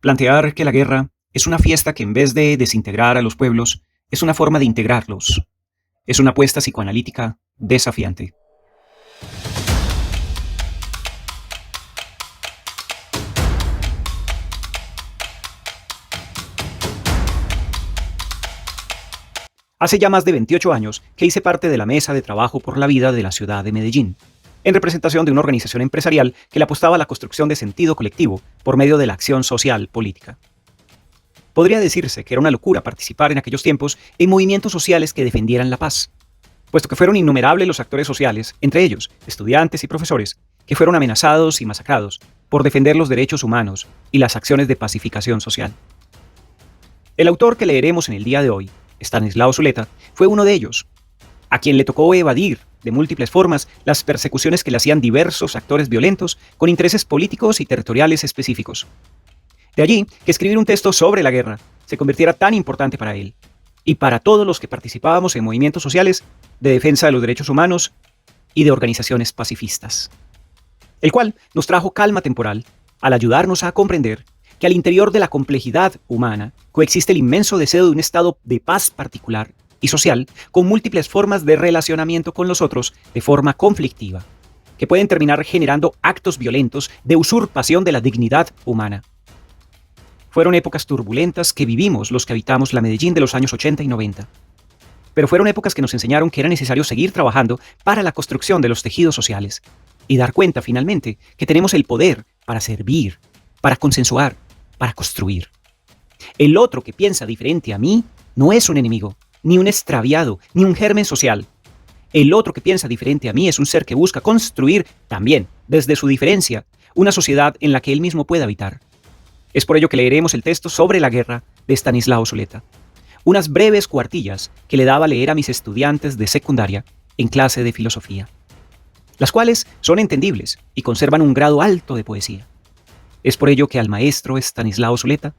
Plantear que la guerra es una fiesta que en vez de desintegrar a los pueblos, es una forma de integrarlos. Es una apuesta psicoanalítica desafiante. Hace ya más de 28 años que hice parte de la Mesa de Trabajo por la Vida de la ciudad de Medellín, en representación de una organización empresarial que le apostaba a la construcción de sentido colectivo por medio de la acción social política. Podría decirse que era una locura participar en aquellos tiempos en movimientos sociales que defendieran la paz, puesto que fueron innumerables los actores sociales, entre ellos estudiantes y profesores, que fueron amenazados y masacrados por defender los derechos humanos y las acciones de pacificación social. El autor que leeremos en el día de hoy, Estanislao Zuleta, fue uno de ellos, a quien le tocó evadir de múltiples formas las persecuciones que le hacían diversos actores violentos con intereses políticos y territoriales específicos. De allí que escribir un texto sobre la guerra se convirtiera tan importante para él y para todos los que participábamos en movimientos sociales de defensa de los derechos humanos y de organizaciones pacifistas. El cual nos trajo calma temporal al ayudarnos a comprender que al interior de la complejidad humana coexiste el inmenso deseo de un estado de paz particular y social con múltiples formas de relacionamiento con los otros de forma conflictiva, que pueden terminar generando actos violentos de usurpación de la dignidad humana. Fueron épocas turbulentas que vivimos los que habitamos la Medellín de los años 80 y 90. Pero fueron épocas que nos enseñaron que era necesario seguir trabajando para la construcción de los tejidos sociales y dar cuenta finalmente que tenemos el poder para servir, para consensuar, para construir. El otro que piensa diferente a mí no es un enemigo, ni un extraviado, ni un germen social. El otro que piensa diferente a mí es un ser que busca construir también, desde su diferencia, una sociedad en la que él mismo pueda habitar. Es por ello que leeremos el texto sobre la guerra de Estanislao Zuleta. Unas breves cuartillas que le daba a leer a mis estudiantes de secundaria en clase de filosofía, las cuales son entendibles y conservan un grado alto de poesía. Es por ello que al maestro Estanislao Zuleta,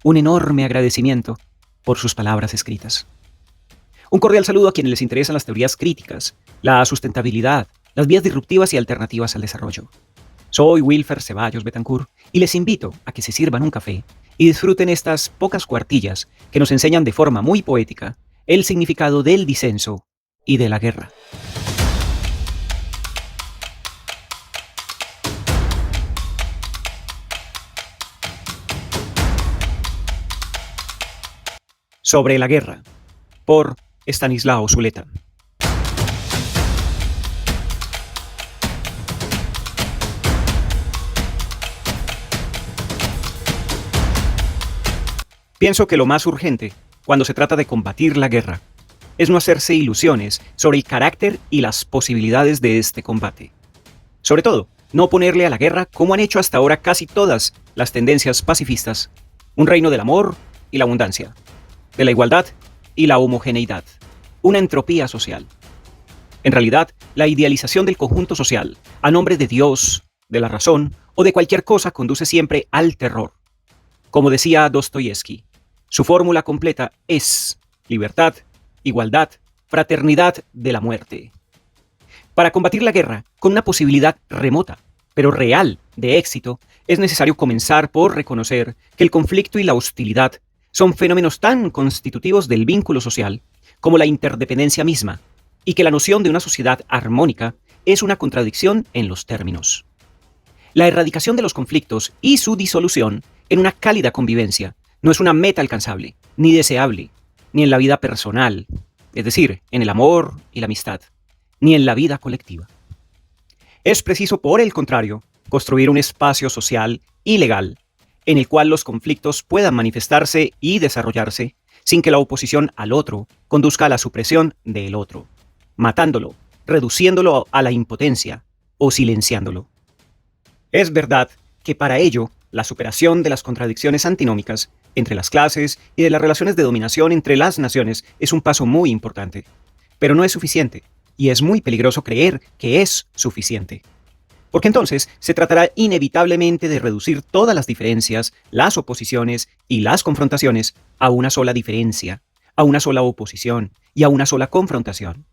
un enorme agradecimiento por sus palabras escritas. Un cordial saludo a quienes les interesan las teorías críticas, la sustentabilidad, las vías disruptivas y alternativas al desarrollo. Soy Wilfer Ceballos Betancourt y les invito a que se sirvan un café y disfruten estas pocas cuartillas que nos enseñan de forma muy poética el significado del disenso y de la guerra. Sobre la guerra, por Estanislao Zuleta. Pienso que lo más urgente, cuando se trata de combatir la guerra, es no hacerse ilusiones sobre el carácter y las posibilidades de este combate. Sobre todo, no ponerle a la guerra, como han hecho hasta ahora casi todas las tendencias pacifistas, un reino del amor y la abundancia, de la igualdad y la homogeneidad, una entropía social. En realidad, la idealización del conjunto social, a nombre de Dios, de la razón o de cualquier cosa conduce siempre al terror. Como decía Dostoyevsky, su fórmula completa es libertad, igualdad, fraternidad de la muerte. Para combatir la guerra con una posibilidad remota, pero real, de éxito, es necesario comenzar por reconocer que el conflicto y la hostilidad son fenómenos tan constitutivos del vínculo social como la interdependencia misma, y que la noción de una sociedad armónica es una contradicción en los términos. La erradicación de los conflictos y su disolución en una cálida convivencia no es una meta alcanzable, ni deseable, ni en la vida personal, es decir, en el amor y la amistad, ni en la vida colectiva. Es preciso, por el contrario, construir un espacio social y legal en el cual los conflictos puedan manifestarse y desarrollarse sin que la oposición al otro conduzca a la supresión del otro, matándolo, reduciéndolo a la impotencia o silenciándolo. Es verdad que para ello, la superación de las contradicciones antinómicas entre las clases y de las relaciones de dominación entre las naciones es un paso muy importante, pero no es suficiente, y es muy peligroso creer que es suficiente. Porque entonces se tratará inevitablemente de reducir todas las diferencias, las oposiciones y las confrontaciones a una sola diferencia, a una sola oposición y a una sola confrontación.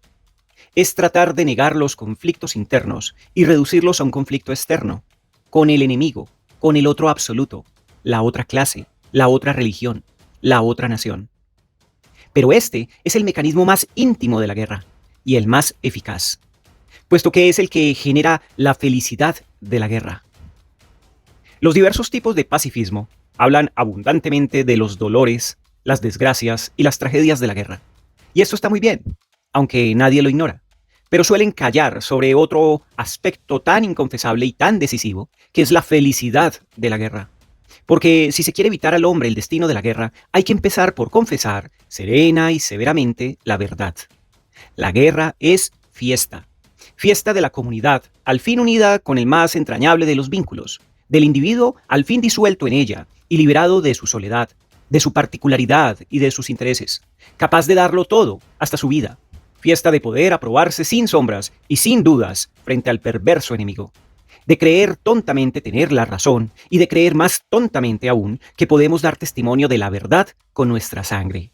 Es tratar de negar los conflictos internos y reducirlos a un conflicto externo, con el enemigo, con el otro absoluto, la otra clase, la otra religión, la otra nación. Pero este es el mecanismo más íntimo de la guerra y el más eficaz, puesto que es el que genera la felicidad de la guerra. Los diversos tipos de pacifismo hablan abundantemente de los dolores, las desgracias y las tragedias de la guerra. Y esto está muy bien, aunque nadie lo ignora. Pero suelen callar sobre otro aspecto tan inconfesable y tan decisivo, que es la felicidad de la guerra. Porque si se quiere evitar al hombre el destino de la guerra, hay que empezar por confesar, serena y severamente, la verdad. La guerra es fiesta. Fiesta de la comunidad, al fin unida con el más entrañable de los vínculos, del individuo al fin disuelto en ella y liberado de su soledad, de su particularidad y de sus intereses, capaz de darlo todo, hasta su vida. Fiesta de poder aprobarse sin sombras y sin dudas frente al perverso enemigo. De creer tontamente tener la razón y de creer más tontamente aún que podemos dar testimonio de la verdad con nuestra sangre.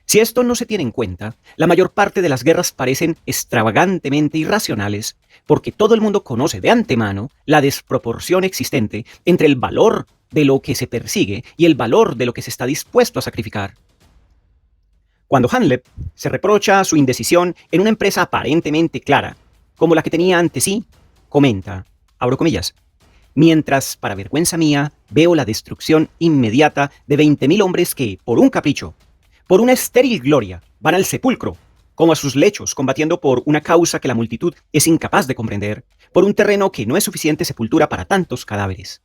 Si esto no se tiene en cuenta, la mayor parte de las guerras parecen extravagantemente irracionales, porque todo el mundo conoce de antemano la desproporción existente entre el valor de lo que se persigue y el valor de lo que se está dispuesto a sacrificar. Cuando Hanlep se reprocha su indecisión en una empresa aparentemente clara, como la que tenía ante sí, comenta, abro comillas, mientras, para vergüenza mía, veo la destrucción inmediata de 20.000 hombres que, por un capricho, por una estéril gloria, van al sepulcro, como a sus lechos, combatiendo por una causa que la multitud es incapaz de comprender, por un terreno que no es suficiente sepultura para tantos cadáveres.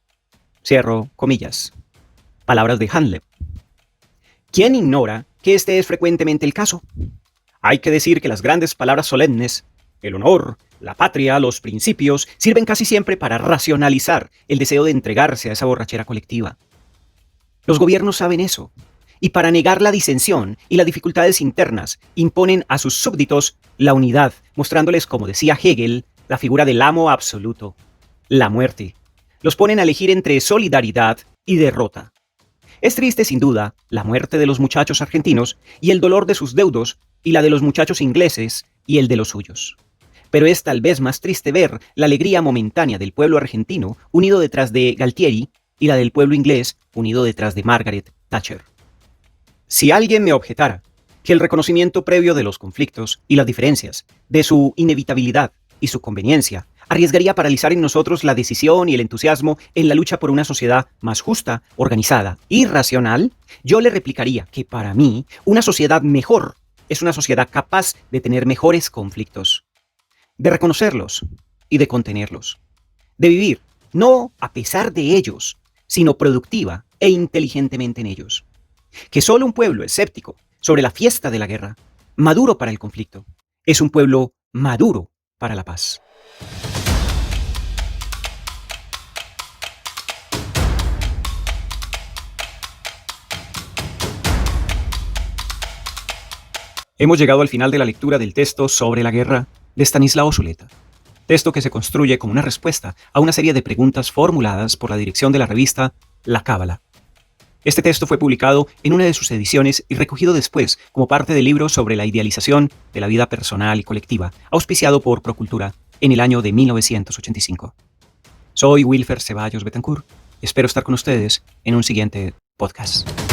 Cierro comillas. Palabras de Hanlep. ¿Quién ignora que este es frecuentemente el caso? Hay que decir que las grandes palabras solemnes, el honor, la patria, los principios, sirven casi siempre para racionalizar el deseo de entregarse a esa borrachera colectiva. Los gobiernos saben eso, y para negar la disensión y las dificultades internas, imponen a sus súbditos la unidad, mostrándoles, como decía Hegel, la figura del amo absoluto, la muerte. Los ponen a elegir entre solidaridad y derrota. Es triste, sin duda, la muerte de los muchachos argentinos y el dolor de sus deudos, y la de los muchachos ingleses y el de los suyos. Pero es tal vez más triste ver la alegría momentánea del pueblo argentino unido detrás de Galtieri y la del pueblo inglés unido detrás de Margaret Thatcher. Si alguien me objetara que el reconocimiento previo de los conflictos y las diferencias, de su inevitabilidad y su conveniencia, arriesgaría a paralizar en nosotros la decisión y el entusiasmo en la lucha por una sociedad más justa, organizada y racional, yo le replicaría que para mí una sociedad mejor es una sociedad capaz de tener mejores conflictos, de reconocerlos y de contenerlos, de vivir, no a pesar de ellos, sino productiva e inteligentemente en ellos. Que solo un pueblo escéptico sobre la fiesta de la guerra, maduro para el conflicto, es un pueblo maduro para la paz. Hemos llegado al final de la lectura del texto sobre la guerra de Stanislao Zuleta, texto que se construye como una respuesta a una serie de preguntas formuladas por la dirección de la revista La Cábala. Este texto fue publicado en una de sus ediciones y recogido después como parte del libro sobre la idealización de la vida personal y colectiva, auspiciado por Procultura en el año de 1985. Soy Wilfer Ceballos Betancourt y espero estar con ustedes en un siguiente podcast.